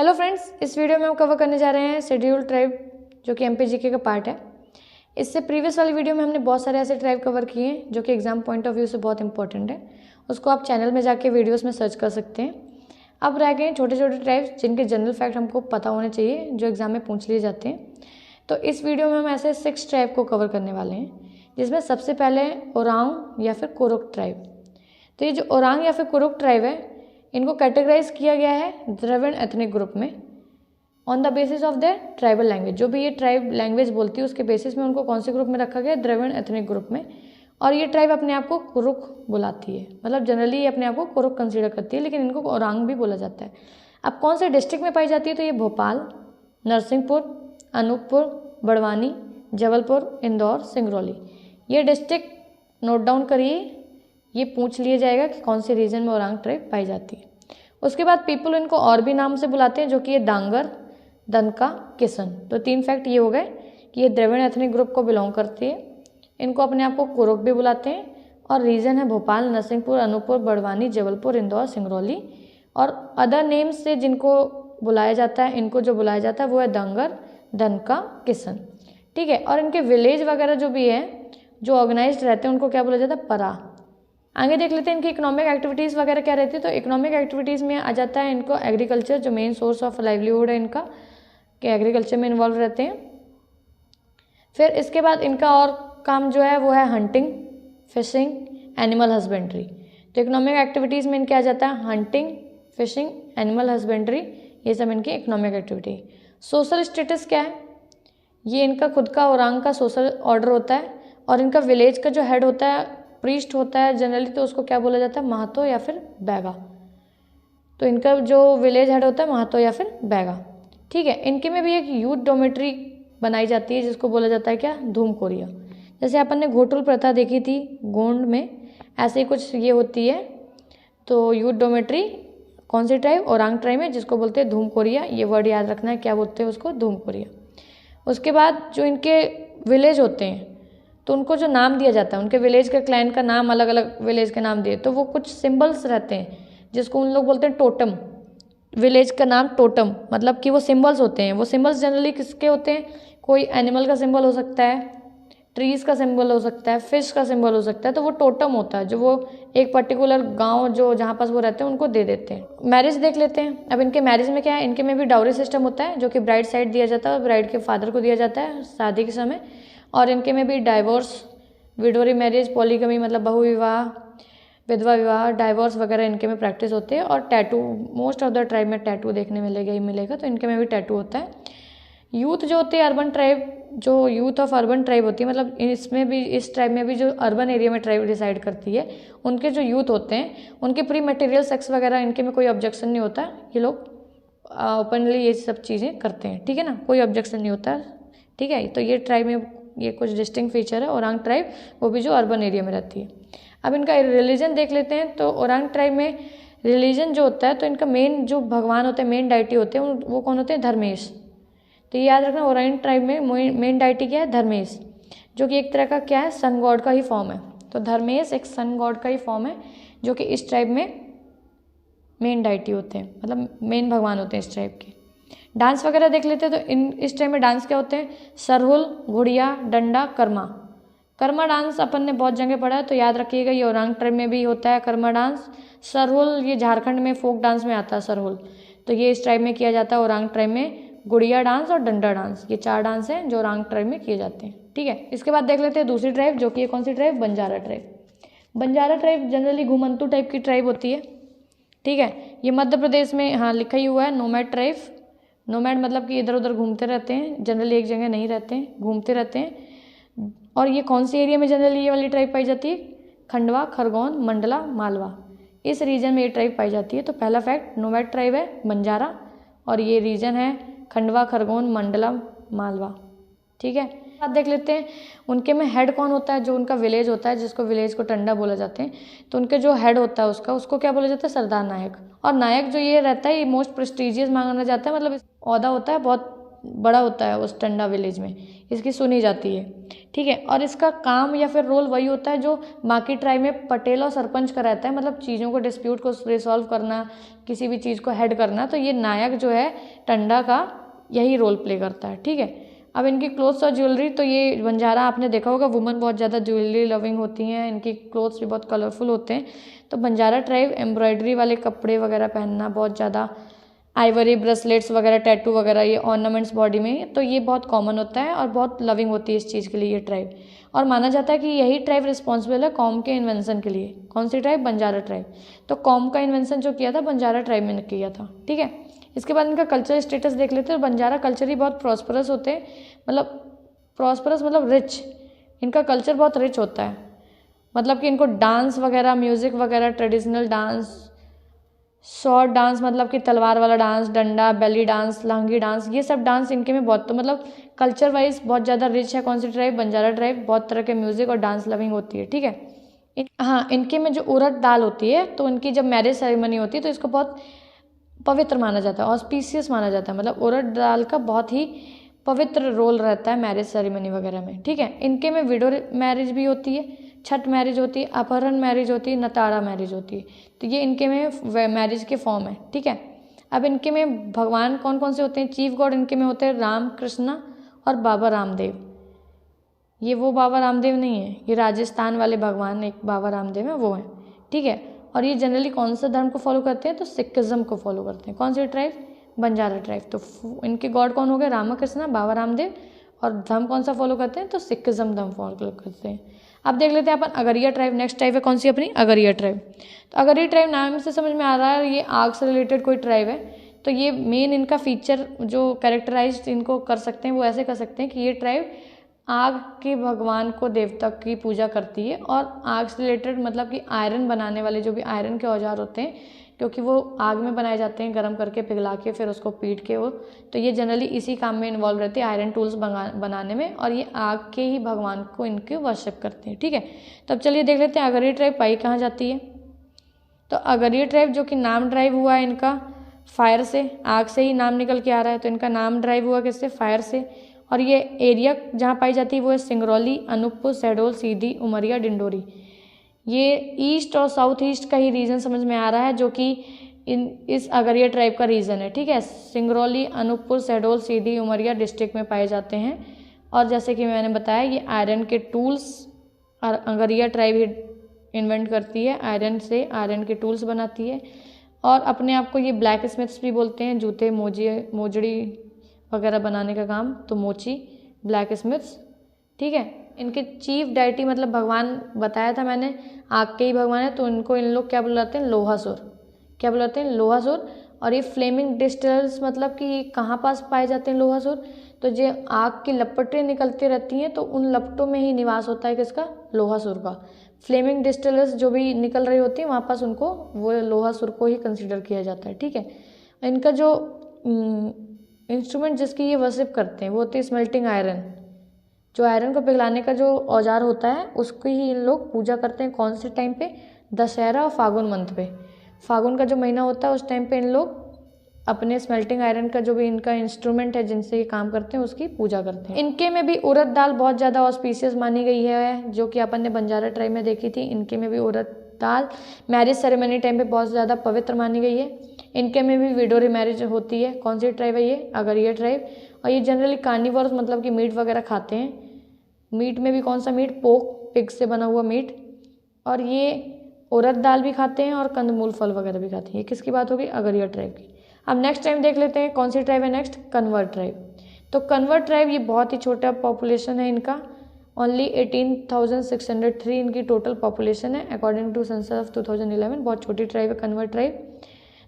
Hello friends, इस video में हम कवर करने जा रहे हैं शेड्यूल ट्राइब जो कि एमपीजीके का पार्ट है। इससे प्रीवियस वाली वीडियो में हमने बहुत सारे ऐसे ट्राइब कवर किए हैं जो कि एग्जाम पॉइंट ऑफ व्यू से बहुत इंपॉर्टेंट है। उसको आप चैनल में जाके वीडियोस में सर्च कर सकते हैं। अब रह गए छोटे छोटे ट्राइब्स जिनके जनरल फैक्ट हमको पता होने चाहिए, जो एग्जाम में पूछ लिए जाते हैं। तो इस वीडियो में हम ऐसे 6 ट्राइब को कवर करने वाले हैं, जिसमें सबसे पहले ओरांग या फिर कुरुक ट्राइब। तो ये जो ओरांग या फिर कुरुक ट्राइब है, इनको कैटेगराइज किया गया है द्रविड़ एथनिक ग्रुप में on the basis of their tribal language. जो भी ये ट्राइब लैंग्वेज बोलती है उसके बेसिस में उनको कौन से ग्रुप में रखा गया, द्रविड़ एथनिक ग्रुप में। और ये ट्राइब अपने आप को कुरुक बुलाती है, मतलब जनरली ये अपने आप को कुरुक कंसीडर करती है, लेकिन इनको ओरांग भी बोला जाता है। अब कौन से डिस्ट्रिक्ट में पाई जाती है, तो ये भोपाल, नरसिंहपुर, अनूपपुर, बड़वानी, जबलपुर, इंदौर, सिंगरौली, ये डिस्ट्रिक्ट नोट डाउन करिए। ये पूछ लिया जाएगा कि कौन से रीजन में ओरांग ट्राइब पाई जाती है। उसके बाद पीपल इनको और भी नाम से बुलाते हैं, जो कि ये डांगर, दनका, किसन। तो 3 फैक्ट ये हो गए कि ये द्रविड़ एथनिक ग्रुप को बिलोंग करती है। इनको अपने आप को कुरुक भी बुलाते हैं और रीजन है भोपाल, नरसिंहपुर, अनूपपुर, बड़वानी, जबलपुर, इंदौर, सिंगरौली। और अदर नेम्स से जिनको बुलाया जाता है, इनको जो बुलाया जाता है वो है दंगर, दनका, किसन। ठीक है। और इनके विलेज वगैरह जो भी है, जो ऑर्गेनाइज्ड रहते हैं, उनको क्या बोला जाता है, परा। आगे देख लेते हैं इनकी इकोनॉमिक एक्टिविटीज़ वगैरह क्या रहती है। तो इकोनॉमिक एक्टिविटीज़ में आ जाता है इनको एग्रीकल्चर, जो मेन सोर्स ऑफ लाइवलीहुड है इनका, कि एग्रीकल्चर में इन्वॉल्व रहते हैं। फिर इसके बाद इनका और काम जो है वो है हंटिंग, फिशिंग, एनिमल हस्बेंड्री। तो इकोनॉमिक एक्टिविटीज़ में इनके आ जाता है हंटिंग, फिशिंग, एनिमल हस्बेंड्री, ये सब इनकी इकोनॉमिक एक्टिविटी। सोशल स्टेटस क्या है, ये इनका खुद का ओरांग का सोशल ऑर्डर होता है। और इनका विलेज का जो हेड होता है, प्रीस्ट होता है जनरली, तो उसको क्या बोला जाता है, महतो या फिर बैगा। तो इनका जो विलेज हेड होता है महतो या फिर बैगा। ठीक है। इनके में भी एक यूथ डोमेट्री बनाई जाती है, जिसको बोला जाता है क्या, धूम कोरिया। जैसे अपन ने घोटुल प्रथा देखी थी गोंड में, ऐसे ही कुछ ये होती है। तो यूथ डोमेट्री कौन सी ट्राइब, ओरांग ट्राइब में, जिसको बोलते हैं धूम कोरिया। ये वर्ड याद रखना है, क्या बोलते हैं उसको, धूम कोरिया। उसके बाद जो इनके विलेज होते हैं, तो उनको जो नाम दिया जाता है, उनके विलेज के क्लैन का नाम, अलग अलग विलेज के नाम दिए, तो वो कुछ सिंबल्स रहते हैं जिसको उन लोग बोलते हैं टोटम। विलेज का नाम टोटम, मतलब कि वो सिंबल्स होते हैं। वो सिंबल्स जनरली किसके होते हैं, कोई एनिमल का सिंबल हो सकता है, ट्रीज़ का सिंबल हो सकता है, फिश का सिंबल हो सकता है। तो वो टोटम होता है, जो वो एक पर्टिकुलर गांव जो जहाँ पास वो रहते हैं उनको दे देते हैं। मैरिज देख लेते हैं। अब इनके मैरिज में क्या है, इनके में भी डाउरी सिस्टम होता है, जो कि ब्राइड साइड दिया जाता है और ब्राइड के फादर को दिया जाता है शादी के समय। और इनके में भी डाइवोर्स, विडोरी मैरिज, पॉलीगमी मतलब बहुविवाह, विधवा विवाह, डाइवोर्स वगैरह इनके में प्रैक्टिस होती है। और tattoo, most of the tribe में टैटू देखने मिलेगा ही मिलेगा, तो इनके में भी टैटू होता है। यूथ जो होती है अर्बन ट्राइब, जो यूथ ऑफ अर्बन ट्राइब होती है, मतलब इसमें भी, इस ट्राइब में भी जो अर्बन एरिया में ट्राइब डिसाइड करती है, उनके जो यूथ होते हैं, उनके प्री मटेरियल सेक्स वगैरह इनके में कोई ऑब्जेक्शन नहीं होता। ये लोग ओपनली ये सब चीज़ें करते हैं। ठीक है ना, कोई ऑब्जेक्शन नहीं होता। ठीक है। तो ये ट्राइब में ये कुछ डिस्टिंक्ट फीचर है ओरांग ट्राइब, वो भी जो अर्बन एरिया में रहती है। अब इनका रिलीजन देख लेते हैं। तो ओरांग ट्राइब में रिलीजन जो होता है, तो इनका मेन जो भगवान होते हैं, मेन डाइटी होते हैं, वो कौन होते हैं, धर्मेश। तो ये याद रखना, ओरांग ट्राइब में मेन डाइटी क्या है, धर्मेश, जो कि एक तरह का क्या है, सन गॉड का ही फॉर्म है। तो धर्मेश एक सन गॉड का ही फॉर्म है, जो कि इस ट्राइब में मेन डाइटी होते हैं, मतलब मेन भगवान होते हैं इस ट्राइब के। डांस वगैरह देख लेते हैं। तो इस टाइम में डांस क्या होते हैं, सरहुल, घुड़िया, डंडा, कर्मा। कर्मा डांस अपन ने बहुत जगह पढ़ा है, तो याद रखिएगा, ये ओरांग ट्राइब में भी होता है कर्मा डांस। सरहुल ये झारखंड में फोक डांस में आता है सरहुल, तो ये इस ट्राइब में किया जाता है ओरांग ट्राइब में। गुड़िया डांस और डंडा डांस, ये 4 डांस हैं जो ओरांग ट्राइब में किए जाते हैं। ठीक है। इसके बाद देख लेते हैं दूसरी ट्राइब, जो कि ये कौन सी tribe, Banjara tribe. Banjara tribe generally घुमंतू टाइप की ट्राइब होती है। ठीक है। ये मध्य प्रदेश में, हाँ लिखा ही हुआ है, नोमैड ट्राइब। नोमैड मतलब कि इधर उधर घूमते रहते हैं, जनरली एक जगह नहीं रहते हैं, घूमते रहते हैं। और ये कौन सी एरिया में जनरली ये वाली ट्राइब पाई जाती है, खंडवा, खरगोन, मंडला, मालवा, इस रीजन में ये ट्राइब पाई जाती है। तो पहला फैक्ट, नोमैड ट्राइब है बंजारा, और ये रीजन है खंडवा, खरगोन, मंडला, मालवा। ठीक है। अब देख लेते हैं उनके में हेड कौन होता है, जो उनका विलेज होता है, जिसको विलेज को टंडा बोला जाते हैं। तो उनके जो हेड होता है उसको क्या बोला जाता है, सरदार नायक। और नायक जो ये रहता है, ये मोस्ट प्रेस्टिजियस माना जाता है, मतलब ओहदा होता है, बहुत बड़ा होता है उस टंडा विलेज में, इसकी सुनी जाती है, ठीक है। और इसका काम या फिर रोल वही होता है जो बाकी ट्राइब में पटेल और सरपंच का रहता है, मतलब चीज़ों को, डिस्प्यूट को रिसॉल्व करना, किसी भी चीज़ को हेड करना। तो ये नायक जो है टंडा का यही रोल प्ले करता है, ठीक है। अब इनकी क्लोथ्स और ज्वेलरी, तो ये बंजारा आपने देखा होगा वुमन बहुत ज़्यादा ज्वेलरी लविंग होती हैं, इनकी क्लोथ्स भी बहुत कलरफुल होते हैं। तो बंजारा ट्राइब एम्ब्रॉयडरी वाले कपड़े वगैरह पहनना बहुत ज़्यादा, आइवरी ब्रेसलेट्स वगैरह, टैटू वगैरह, ये ऑर्नामेंट्स बॉडी में, तो ये बहुत कॉमन होता है और बहुत लविंग होती है इस चीज़ के लिए ये ट्राइब। और माना जाता है कि यही ट्राइब रिस्पॉन्सिबल है कॉम के इन्वेंशन के लिए। कौन सी ट्राइब? बंजारा ट्राइब। तो कॉम का इन्वेंशन जो किया था बंजारा ट्राइब ने किया था, ठीक है। इसके बाद इनका कल्चर स्टेटस देख लेते हैं। बंजारा कल्चर ही बहुत प्रॉस्परस होते हैं, मतलब प्रॉस्परस मतलब रिच, इनका कल्चर बहुत रिच होता है। मतलब कि इनको डांस वगैरह, म्यूज़िक वगैरह, ट्रेडिशनल डांस, शॉर्ट डांस मतलब कि तलवार वाला डांस, डंडा, बेली डांस, लहंगी डांस, ये सब डांस इनके में बहुत, तो मतलब कल्चर वाइज बहुत ज़्यादा रिच है। कौन सी ट्राइब? बंजारा ट्राइब। बहुत तरह के म्यूज़िक और डांस लविंग होती है, ठीक है। हाँ, इनके में जो उड़द दाल होती है, तो इनकी जब मैरिज सेरेमनी होती है तो इसको बहुत पवित्र माना जाता है, ऑस्पिशियस माना जाता है। मतलब उड़द दाल का बहुत ही पवित्र रोल रहता है मैरिज सेरेमनी वगैरह में, ठीक है। इनके में विडो मैरिज भी होती है, छठ मैरिज होती है, अपहरण मैरिज होती है, नताड़ा मैरिज होती है। तो ये इनके में मैरिज के फॉर्म है, ठीक है। अब इनके में भगवान कौन कौन से होते हैं? चीफ गॉड इनके में होते हैं राम कृष्णा और बाबा रामदेव। ये वो बाबा रामदेव नहीं है, ये राजस्थान वाले भगवान एक बाबा रामदेव है, वो है, ठीक है। और ये जनरली कौन सा धर्म को फॉलो करते हैं? तो सिखिज्म को फॉलो करते हैं। कौन सी ट्राइब? बंजारा ट्राइब। तो इनके गॉड कौन हो गए? रामकृष्णा, बाबा रामदेव। और धर्म कौन सा फॉलो करते हैं? तो सिखिज्म धर्म फॉलो करते हैं। अब देख लेते हैं अपन अगरिया ट्राइब। नेक्स्ट ट्राइब है कौन सी अपनी? अगरिया ट्राइब। तो अगरिया ट्राइब नाम से समझ में आ रहा है ये आग से रिलेटेड कोई ट्राइब है। तो ये मेन इनका फीचर जो कैरेक्टराइज इनको कर सकते हैं वो ऐसे कर सकते हैं कि ये ट्राइब आग के भगवान को, देवता की पूजा करती है। और आग से रिलेटेड मतलब कि आयरन बनाने वाले जो भी आयरन के औजार होते हैं, क्योंकि वो आग में बनाए जाते हैं, गर्म करके पिघला के फिर उसको पीट के वो, तो ये जनरली इसी काम में इन्वॉल्व रहते हैं, आयरन टूल्स बनाने में। और ये आग के ही भगवान को इनके वर्शिप करते हैं, ठीक है। तो अब चलिए देख लेते हैं अगरिया ट्राइब पाई कहाँ जाती है। तो अगरिया ट्राइब जो कि नाम ड्राइव हुआ है इनका फायर से, आग से ही नाम निकल के आ रहा है, तो इनका नाम ड्राइव हुआ किससे? फायर से। और ये एरिया जहाँ पाई जाती है वो है सिंगरौली, अनूपपुर, शहडोल, सीधी, उमरिया, डिंडोरी। ये ईस्ट और साउथ ईस्ट का ही रीजन समझ में आ रहा है जो कि इस अगरिया ट्राइब का रीजन है, ठीक है। सिंगरौली, अनूपपुर, शहडोल, सीधी, उमरिया डिस्ट्रिक्ट में पाए जाते हैं। और जैसे कि मैंने बताया ये आयरन के टूल्स और अगरिया ट्राइब ही इन्वेंट करती है, आयरन से आयरन के टूल्स बनाती है। और अपने आप को ये ब्लैक स्मिथ्स भी बोलते हैं, जूते, मोजड़ी वगैरह बनाने का काम, तो मोची, ब्लैक स्मिथ्स, ठीक है। इनके चीफ डाइटी मतलब भगवान बताया था मैंने, आग के ही भगवान है, तो इनको इन लोग क्या बुलाते हैं? लोहासुर। क्या बुलाते हैं? लोहासुर। और ये फ्लेमिंग डिस्टिलर्स मतलब कि कहाँ पास पाए जाते हैं लोहासुर? तो जो आग की लपटें निकलती रहती हैं तो उन लपटों में ही निवास होता है किसका? लोहासुर का। फ्लेमिंग डिस्टिलर्स जो भी निकल रही होती हैं वहाँ पास उनको, वो लोहासुर को ही कंसिडर किया जाता है, ठीक है। इनका जो इंस्ट्रूमेंट जिसकी ये वर्शिप करते हैं वो होती है स्मेल्टिंग आयरन। जो आयरन को पिघलाने का जो औजार होता है उसकी ही इन लोग पूजा करते हैं। कौन से टाइम पे? दशहरा और फागुन मंथ पे। फागुन का जो महीना होता है उस टाइम पे इन लोग अपने स्मेल्टिंग आयरन का जो भी इनका इंस्ट्रूमेंट है जिनसे ये काम करते हैं उसकी पूजा करते हैं। इनके में भी उड़द दाल बहुत ज़्यादा ऑस्पिशियस मानी गई है, जो कि अपन ने बंजारा ट्राइब में देखी थी। इनके में भी उड़द दाल मैरिज सेरेमनी टाइम पे बहुत ज़्यादा पवित्र मानी गई है। इनके में भी विडो रिमैरिज होती है। कौन सी ट्राइब है ये? अगरिया ट्राइब। और ये जनरली कार्निवोरस मतलब कि मीट वगैरह खाते हैं। मीट में भी कौन सा मीट? पोक, पिग से बना हुआ मीट। और ये उड़द दाल भी खाते हैं और कंदमूल फल वगैरह भी खाते हैं। ये किसकी बात होगी? अगरिया ट्राइब की। अब नेक्स्ट टाइम देख लेते हैं कौन सी ट्राइब है नेक्स्ट? कन्वर ट्राइब। तो कन्वर ट्राइब ये बहुत ही छोटा पॉपुलेशन है इनका, ओनली 18,603 इनकी टोटल पॉपुलेशन है अकॉर्डिंग टू सेंसस ऑफ 2011। बहुत छोटी ट्राइब है कन्वर ट्राइब।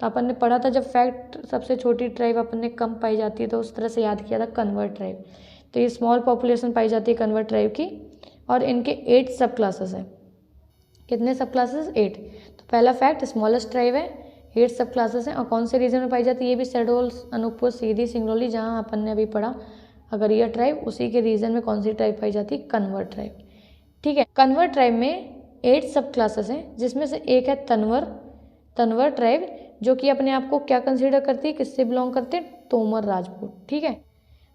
तो अपन ने पढ़ा था जब फैक्ट सबसे छोटी ट्राइब अपन ने कम पाई जाती है तो उस तरह से याद किया था कन्वर ट्राइब। तो ये स्मॉल पॉपुलेशन पाई जाती है कन्वर ट्राइब की। और इनके 8 सब क्लासेस हैं। कितने सब क्लासेस? 8। तो पहला फैक्ट स्मॉलेस्ट ट्राइब है, 8 सब क्लासेस हैं। और कौन से रीजन में पाई जाती है? ये भी शहडोल, अनूपपुर, सीधी, सिंगरौली, जहाँ अपन ने अभी पढ़ा अगरिया ट्राइब, उसी के रीजन में कौन सी ट्राइब पाई जाती है? कन्वर ट्राइब, ठीक है। कन्वर ट्राइब में 8 सब क्लासेस हैं जिसमें से एक है तनवर ट्राइब, जो कि अपने आप को क्या कंसीडर करती है? किससे बिलोंग करते हैं? तोमर राजपूत, ठीक है।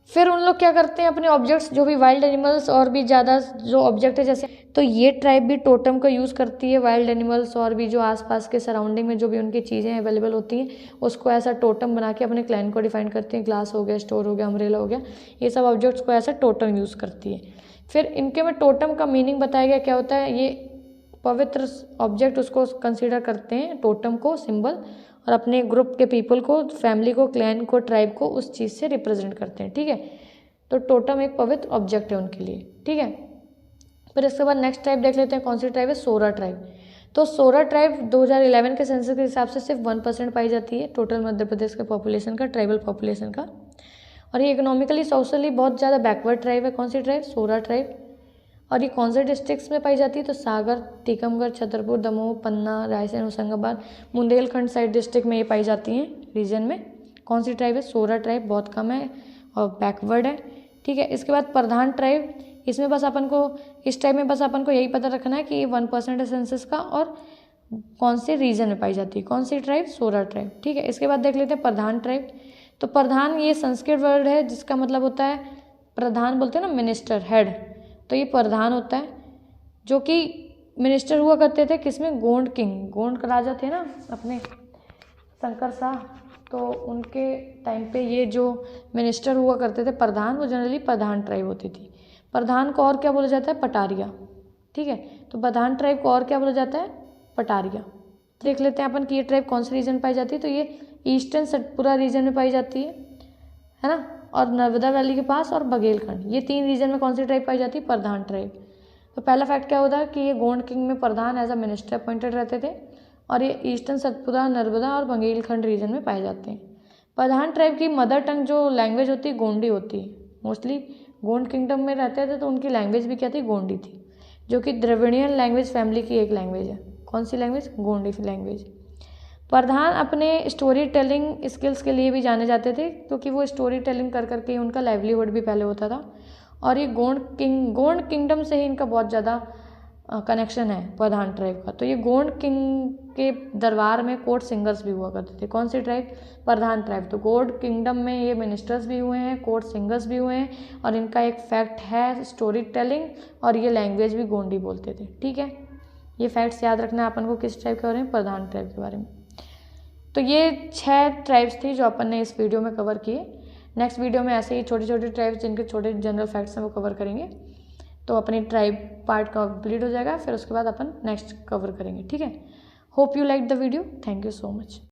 फिर उन लोग क्या करते हैं, अपने ऑब्जेक्ट्स जो भी वाइल्ड एनिमल्स और भी ज़्यादा जो ऑब्जेक्ट है जैसे, तो ये ट्राइब भी टोटम का यूज़ करती है। वाइल्ड एनिमल्स और भी जो आसपास के सराउंडिंग में जो भी उनकी चीज़ें अवेलेबल होती हैं उसको ऐसा टोटम बना के अपने क्लैन को डिफाइन करती हैं। ग्लास हो गया, स्टोर हो गया, अम्ब्रेला हो गया, ये सब ऑब्जेक्ट्स को ऐसा टोटम यूज़ करती है। फिर इनके में टोटम का मीनिंग बताया गया क्या होता है। ये पवित्र ऑब्जेक्ट उसको कंसिडर करते हैं, टोटम को सिंबल, और अपने ग्रुप के पीपल को, फैमिली को, क्लैन को, ट्राइब को उस चीज़ से रिप्रेजेंट करते हैं। ठीक है, तो टोटम एक पवित्र ऑब्जेक्ट है उनके लिए। ठीक है, फिर इसके बाद नेक्स्ट ट्राइब देख लेते हैं। कौन सी ट्राइब है? सोरा ट्राइब। तो सोरा ट्राइब 2011 के सेंसस के हिसाब से सिर्फ 1% पाई जाती है टोटल मध्य प्रदेश के पॉपुलेशन का, ट्राइबल पॉपुलेशन का। और ये इकोनॉमिकली सोशली बहुत ज़्यादा बैकवर्ड ट्राइब है। कौन सी ट्राइब? सोरा ट्राइब। और ये कौन से डिस्ट्रिक्ट्स में पाई जाती है? तो सागर, टीकमगढ़, छतरपुर, दमोह, पन्ना, रायसेन, होशंगाबाद, बुंदेलखंड साइड डिस्ट्रिक्ट में ये पाई जाती हैं रीजन में। कौन सी ट्राइब है? सोरा ट्राइब। बहुत कम है और बैकवर्ड है। ठीक है, इसके बाद प्रधान ट्राइब। इसमें बस अपन को, इस टाइप में बस अपन को यही पता रखना है कि ये 1% है सेंसस का और कौन से रीजन में पाई जाती है। कौन सी ट्राइब? सोरा ट्राइब। ठीक है, इसके बाद देख लेते हैं प्रधान ट्राइब। तो प्रधान ये संस्कृत वर्ड है जिसका मतलब होता है प्रधान, बोलते हैं ना मिनिस्टर, हेड, तो ये प्रधान होता है, जो कि मिनिस्टर हुआ करते थे किसमें? गोंड किंग, गोंड राजा थे ना अपने शंकर शाह, तो उनके टाइम पे ये जो मिनिस्टर हुआ करते थे प्रधान, वो जनरली प्रधान ट्राइब होती थी। प्रधान को और क्या बोला जाता है? पटारिया। ठीक है, तो प्रधान ट्राइब को और क्या बोला जाता है? पटारिया। देख लेते हैं अपन कि ये ट्राइब कौन से रीजन में पाई जाती है। तो ये ईस्टर्न सतपुरा रीजन में पाई जाती है ना, और नर्मदा वैली के पास और बघेलखंड, ये 3 रीजन में कौन सी ट्राइब पाई जाती है? प्रधान ट्राइब। तो पहला फैक्ट क्या होता है कि ये गोंड किंग में प्रधान एज अ मिनिस्टर अपॉइंटेड रहते थे और ये ईस्टर्न सतपुरा, नर्मदा और बघेलखंड रीजन में पाए जाते हैं। प्रधान ट्राइब की मदर टंग जो लैंग्वेज होती है गोंडी होती है। मोस्टली गोंड किंगडम में रहते थे तो उनकी लैंग्वेज भी क्या थी? गोंडी थी, जो कि द्रविड़ियन लैंग्वेज फैमिली की एक लैंग्वेज है। कौन सी लैंग्वेज? गोंडी लैंग्वेज। प्रधान अपने स्टोरी टेलिंग स्किल्स के लिए भी जाने जाते थे, क्योंकि वो स्टोरी टेलिंग कर करके उनका लाइवलीहुड भी पहले होता था। और ये गोंड किंगडम से ही इनका बहुत ज़्यादा कनेक्शन है प्रधान ट्राइब का। तो ये गोंड किंग के दरबार में कोर्ट सिंगर्स भी हुआ करते थे। कौन सी ट्राइब? प्रधान ट्राइब। तो गोंड किंगडम में ये मिनिस्टर्स भी हुए हैं, कोर्ट सिंगर्स भी हुए हैं, और इनका एक फैक्ट है स्टोरी टेलिंग, और ये लैंग्वेज भी गोंडी बोलते थे। ठीक है, ये फैक्ट्स याद रखना है अपन को किस ट्राइब के बारे में? प्रधान ट्राइब के बारे में। तो ये 6 ट्राइब्स थी जो अपन ने इस वीडियो में कवर किए। नेक्स्ट वीडियो में ऐसे ही छोटी छोटी ट्राइब्स जिनके छोटे जनरल फैक्ट्स हैं वो कवर करेंगे। तो अपनी ट्राइब पार्ट कंप्लीट हो जाएगा, फिर उसके बाद अपन नेक्स्ट कवर करेंगे। ठीक है, hope you like the video. Thank you so much.